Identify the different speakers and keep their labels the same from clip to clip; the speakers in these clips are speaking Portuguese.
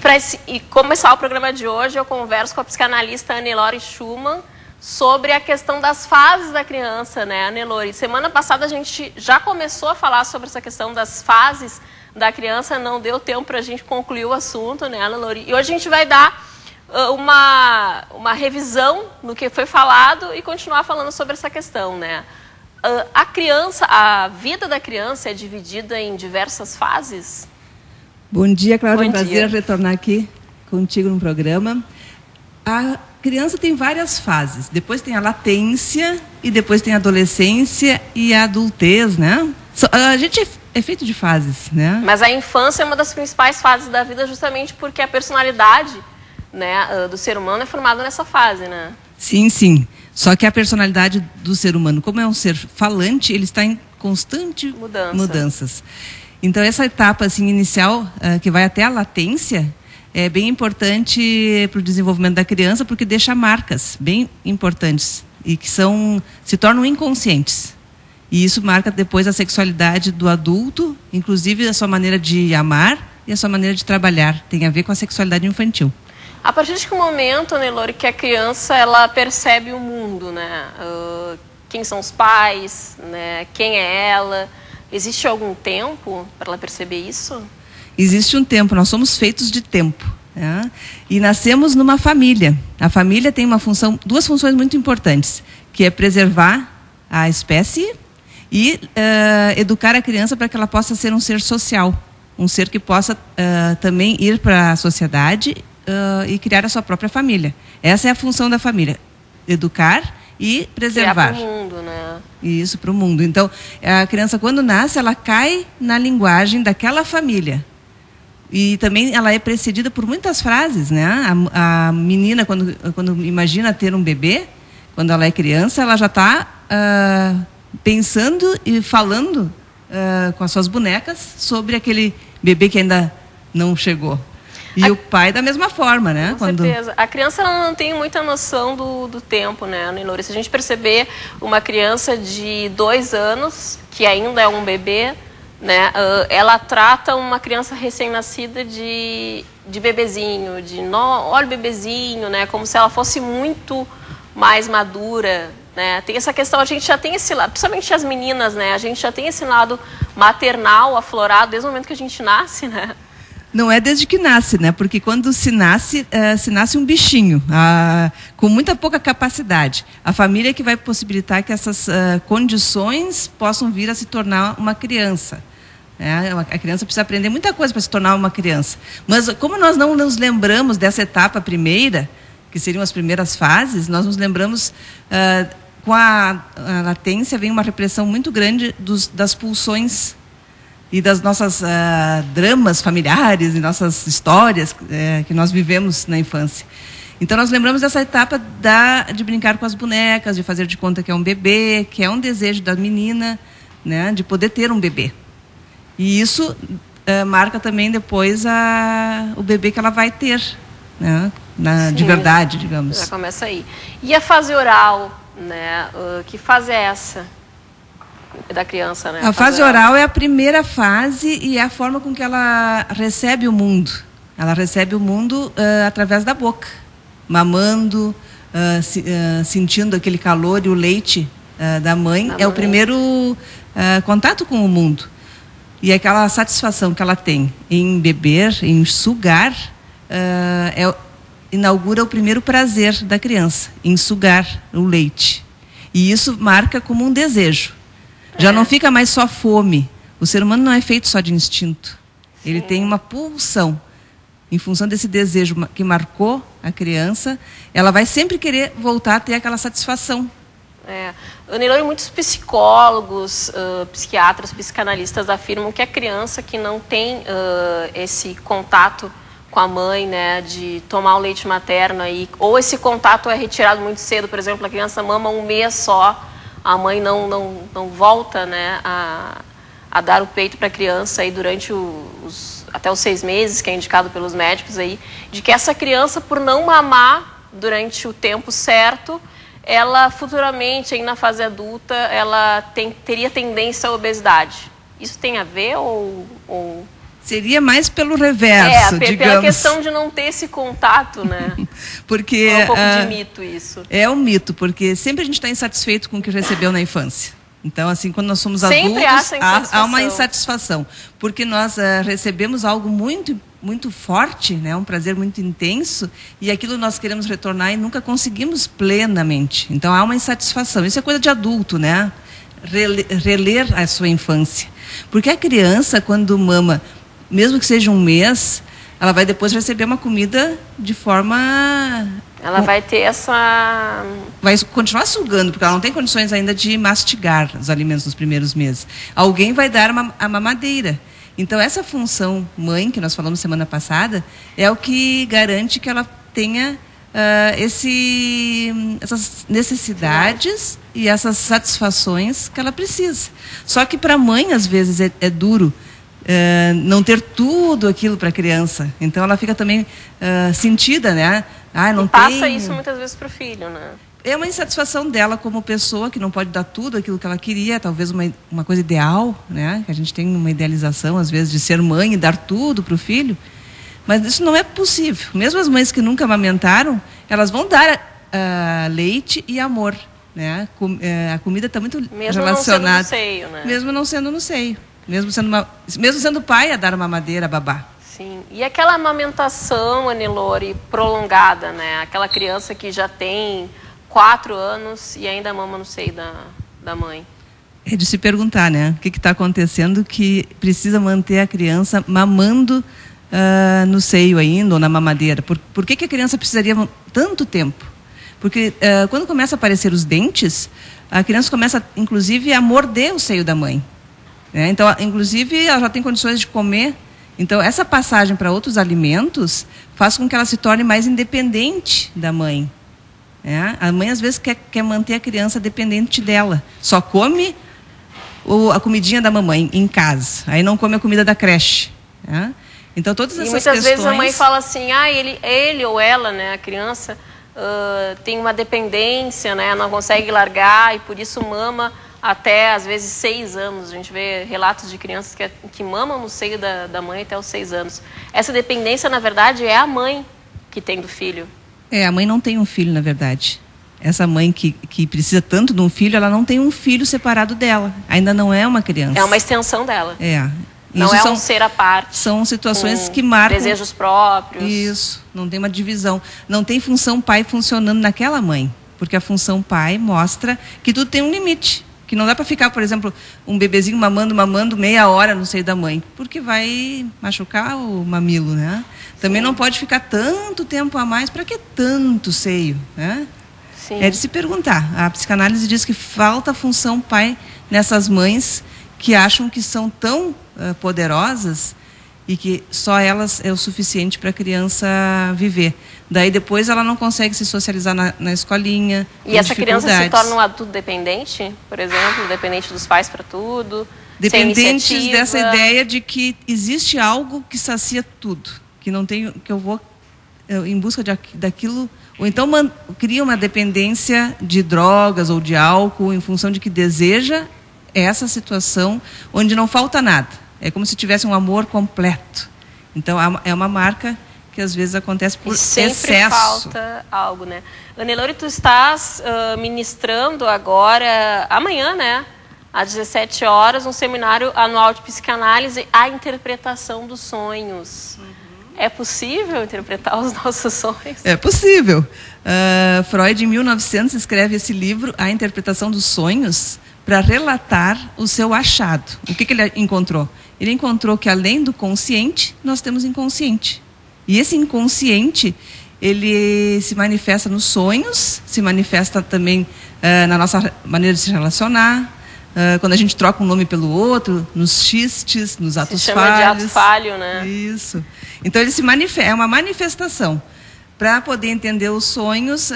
Speaker 1: para começar o programa de hoje, eu converso com a psicanalista Anne-Lore Schumann sobre a questão das fases da criança, né, Anne-Lore? Semana passada a gente já começou a falar sobre essa questão das fases da criança, não deu tempo para a gente concluir o assunto, né, Anne-Lore? E hoje a gente vai dar uma revisão no que foi falado e continuar falando sobre essa questão, né? A vida da criança é dividida em diversas fases?
Speaker 2: Bom dia, Cláudia. É um prazer
Speaker 1: dia.
Speaker 2: retornar aqui contigo no programa. A criança tem várias fases. Depois tem a latência, e depois tem a adolescência e a adultez, né? A gente é feito de fases, né?
Speaker 1: Mas a infância é uma das principais fases da vida, justamente porque a personalidade, né, do ser humano é formada nessa fase, né?
Speaker 2: Sim, sim. Só que a personalidade do ser humano, como é um ser falante, ele está em constante mudanças. Então, essa etapa assim, inicial, que vai até a latência, é bem importante para o desenvolvimento da criança, porque deixa marcas bem importantes e que se tornam inconscientes. E isso marca depois a sexualidade do adulto, inclusive a sua maneira de amar e a sua maneira de trabalhar. Tem a ver com a sexualidade infantil.
Speaker 1: A partir de que momento, Anne-Lore, que a criança ela percebe o mundo, né? Quem são os pais, né? Quem é ela? Existe algum tempo para ela perceber isso?
Speaker 2: Existe um tempo, nós somos feitos de tempo. Né? E nascemos numa família. A família tem duas funções muito importantes, que é preservar a espécie e educar a criança para que ela possa ser um ser social. Um ser que possa também ir para a sociedade e criar a sua própria família. Essa é a função da família, educar e preservar.
Speaker 1: Criar para o mundo, né?
Speaker 2: Isso, para o mundo. Então, a criança, quando nasce, ela cai na linguagem daquela família. E também ela é precedida por muitas frases, né? A menina, quando imagina ter um bebê, quando ela é criança, ela já está pensando e falando com as suas bonecas sobre aquele bebê que ainda não chegou. E o pai da mesma forma, né?
Speaker 1: Com certeza. A criança ela não tem muita noção do tempo, né, Anne-Lore? Se a gente perceber uma criança de 2 anos, que ainda é um bebê, né, ela trata uma criança recém-nascida de bebezinho, olha o bebezinho, né, como se ela fosse muito mais madura, né? Tem essa questão, a gente já tem esse lado, principalmente as meninas, né, a gente já tem esse lado maternal aflorado desde o momento que a gente nasce, né?
Speaker 2: Não é desde que nasce, né? Porque quando se nasce um bichinho, com muita pouca capacidade. A família é que vai possibilitar que essas condições possam vir a se tornar uma criança. A criança precisa aprender muita coisa para se tornar uma criança. Mas como nós não nos lembramos dessa etapa primeira, que seriam as primeiras fases, nós nos lembramos, com a latência vem uma repressão muito grande das pulsões e das nossas dramas familiares e nossas histórias que nós vivemos na infância. Então, nós lembramos dessa etapa de brincar com as bonecas, de fazer de conta que é um bebê, que é um desejo da menina, né, de poder ter um bebê. E isso marca também depois o bebê que ela vai ter, né, de verdade, digamos.
Speaker 1: Já começa aí. E a fase oral, né? Que fase é essa? Da criança, né?
Speaker 2: A fase oral é a primeira fase e é a forma com que ela recebe o mundo. Ela recebe o mundo através da boca, mamando, sentindo aquele calor e o leite da mãe. É o primeiro contato com o mundo. E aquela satisfação que ela tem em beber, em sugar, inaugura o primeiro prazer da criança, em sugar o leite. E isso marca como um desejo. Já não fica mais só fome. O ser humano não é feito só de instinto. Ele tem uma pulsão. Em função desse desejo que marcou a criança, ela vai sempre querer voltar a ter aquela satisfação.
Speaker 1: Anne-Lore, muitos psicólogos, psiquiatras, psicanalistas afirmam que a criança que não tem esse contato com a mãe, né, de tomar o leite materno, ou esse contato é retirado muito cedo, por exemplo, a criança mama 1 mês só, a mãe não volta, né, a dar o peito para a criança aí durante até os 6 meses, que é indicado pelos médicos aí, de que essa criança, por não mamar durante o tempo certo, ela futuramente, aí na fase adulta, ela teria tendência à obesidade. Isso tem a ver ou
Speaker 2: Seria mais pelo reverso, digamos.
Speaker 1: Pela questão de não ter esse contato, né?
Speaker 2: Porque
Speaker 1: é um pouco de mito isso.
Speaker 2: É um mito, porque sempre a gente está insatisfeito com o que recebeu na infância. Então, assim, quando nós somos
Speaker 1: sempre
Speaker 2: adultos,
Speaker 1: há
Speaker 2: uma insatisfação. Porque nós recebemos algo muito, muito forte, né? Um prazer muito intenso, e aquilo nós queremos retornar e nunca conseguimos plenamente. Então, há uma insatisfação. Isso é coisa de adulto, né? Reler a sua infância. Porque a criança, quando mama, mesmo que seja um mês, ela vai depois receber uma comida de forma...
Speaker 1: Ela vai ter essa...
Speaker 2: Vai continuar sugando, porque ela não tem condições ainda de mastigar os alimentos nos primeiros meses. Alguém vai dar a mamadeira. Então, essa função mãe, que nós falamos semana passada, é o que garante que ela tenha essas necessidades e essas satisfações que ela precisa. Só que para a mãe, às vezes, é duro não ter tudo aquilo para a criança. Então, ela fica também sentida, né? Não
Speaker 1: e passa isso muitas vezes para o filho, né?
Speaker 2: É uma insatisfação dela como pessoa, que não pode dar tudo aquilo que ela queria, talvez uma coisa ideal, né? Que a gente tem uma idealização, às vezes, de ser mãe e dar tudo para o filho. Mas isso não é possível. Mesmo as mães que nunca amamentaram, elas vão dar leite e amor, né? A comida está muito relacionada.
Speaker 1: Mesmo não sendo no seio, né?
Speaker 2: Mesmo não sendo no seio. Mesmo sendo pai a dar uma mamadeira, a babá.
Speaker 1: Sim. E aquela amamentação, Anelore, prolongada, né? Aquela criança que já tem 4 anos e ainda mama no seio da mãe.
Speaker 2: É de se perguntar, né? O que está acontecendo que precisa manter a criança mamando no seio ainda, ou na mamadeira. Por que a criança precisaria tanto tempo? Porque quando começa a aparecer os dentes, a criança começa, inclusive, a morder o seio da mãe. Né? Então, inclusive, ela já tem condições de comer. Então, essa passagem para outros alimentos faz com que ela se torne mais independente da mãe. Né? A mãe, às vezes, quer manter a criança dependente dela. Só come a comidinha da mamãe em casa. Aí não come a comida da creche. Né? Então, todas essas questões...
Speaker 1: E muitas vezes a mãe fala assim, ele ou ela, né, a criança, tem uma dependência, né, não consegue largar e por isso mama até, às vezes, 6 anos. A gente vê relatos de crianças que mamam no seio da mãe até os 6 anos. Essa dependência, na verdade, é a mãe que tem do filho. A
Speaker 2: mãe não tem um filho, na verdade. Essa mãe que precisa tanto de um filho, ela não tem um filho separado dela. Ainda não é uma criança.
Speaker 1: É uma extensão dela.
Speaker 2: Não
Speaker 1: é um ser à parte.
Speaker 2: São situações que marcam...
Speaker 1: desejos próprios.
Speaker 2: Isso, não tem uma divisão. Não tem função pai funcionando naquela mãe. Porque a função pai mostra que tudo tem um limite. Que não dá para ficar, por exemplo, um bebezinho mamando meia hora no seio da mãe. Porque vai machucar o mamilo, né? Também não pode ficar tanto tempo a mais. Para que tanto seio, né?
Speaker 1: Sim.
Speaker 2: É de se perguntar. A psicanálise diz que falta função pai nessas mães que acham que são tão poderosas e que só elas é o suficiente para a criança viver. Daí depois ela não consegue se socializar na escolinha.
Speaker 1: E essa criança se torna um adulto dependente, por exemplo, dependente dos pais para tudo?
Speaker 2: Dependentes dessa ideia de que existe algo que sacia tudo, que não tenho, que eu vou em busca daquilo, ou então cria uma dependência de drogas ou de álcool em função de que deseja essa situação onde não falta nada. É como se tivesse um amor completo. Então, é uma marca que às vezes acontece por excesso.
Speaker 1: Sempre falta algo, né? Anelore, tu estás ministrando agora, amanhã, né? Às 17 horas, um seminário anual de psicanálise, a interpretação dos sonhos. É possível interpretar os nossos sonhos?
Speaker 2: É possível. Freud, em 1900, escreve esse livro, A Interpretação dos Sonhos, para relatar o seu achado. O que ele encontrou? Ele encontrou que, além do consciente, nós temos inconsciente. E esse inconsciente, ele se manifesta nos sonhos, se manifesta também na nossa maneira de se relacionar, quando a gente troca um nome pelo outro, nos xistes, nos atos falhos. Se chama de ato
Speaker 1: falho, né?
Speaker 2: Isso. Então, ele se manifesta, é uma manifestação. Para poder entender os sonhos,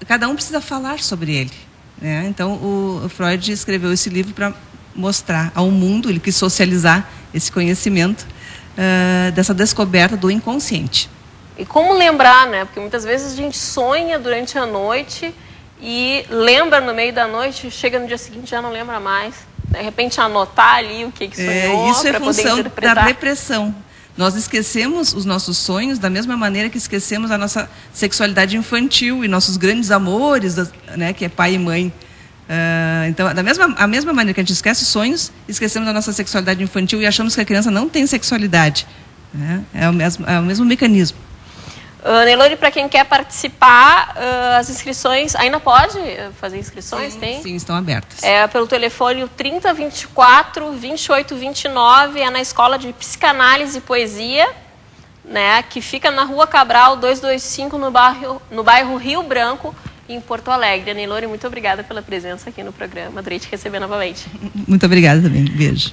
Speaker 2: cada um precisa falar sobre ele. Né? Então, o Freud escreveu esse livro para mostrar ao mundo, ele quis socializar esse conhecimento dessa descoberta do inconsciente.
Speaker 1: E como lembrar, né? Porque muitas vezes a gente sonha durante a noite e lembra no meio da noite, chega no dia seguinte já não lembra mais. de repente, anotar ali o que sonhou,
Speaker 2: isso é
Speaker 1: para poder
Speaker 2: função
Speaker 1: interpretar.
Speaker 2: da repressão. Nós esquecemos os nossos sonhos da mesma maneira que esquecemos a nossa sexualidade infantil e nossos grandes amores, né, que é pai e mãe. Então, a mesma maneira que a gente esquece os sonhos, esquecemos a nossa sexualidade infantil e achamos que a criança não tem sexualidade. Né? É o mesmo mecanismo.
Speaker 1: Neilone, para quem quer participar, as inscrições, ainda pode fazer inscrições? Tem?
Speaker 2: Sim, estão abertas.
Speaker 1: É pelo telefone 3024 2829, é na Escola de Psicanálise e Poesia, né, que fica na Rua Cabral 225, no bairro Rio Branco, em Porto Alegre. Neilone, muito obrigada pela presença aqui no programa. Adorei te receber novamente.
Speaker 2: Muito obrigada também. Beijo.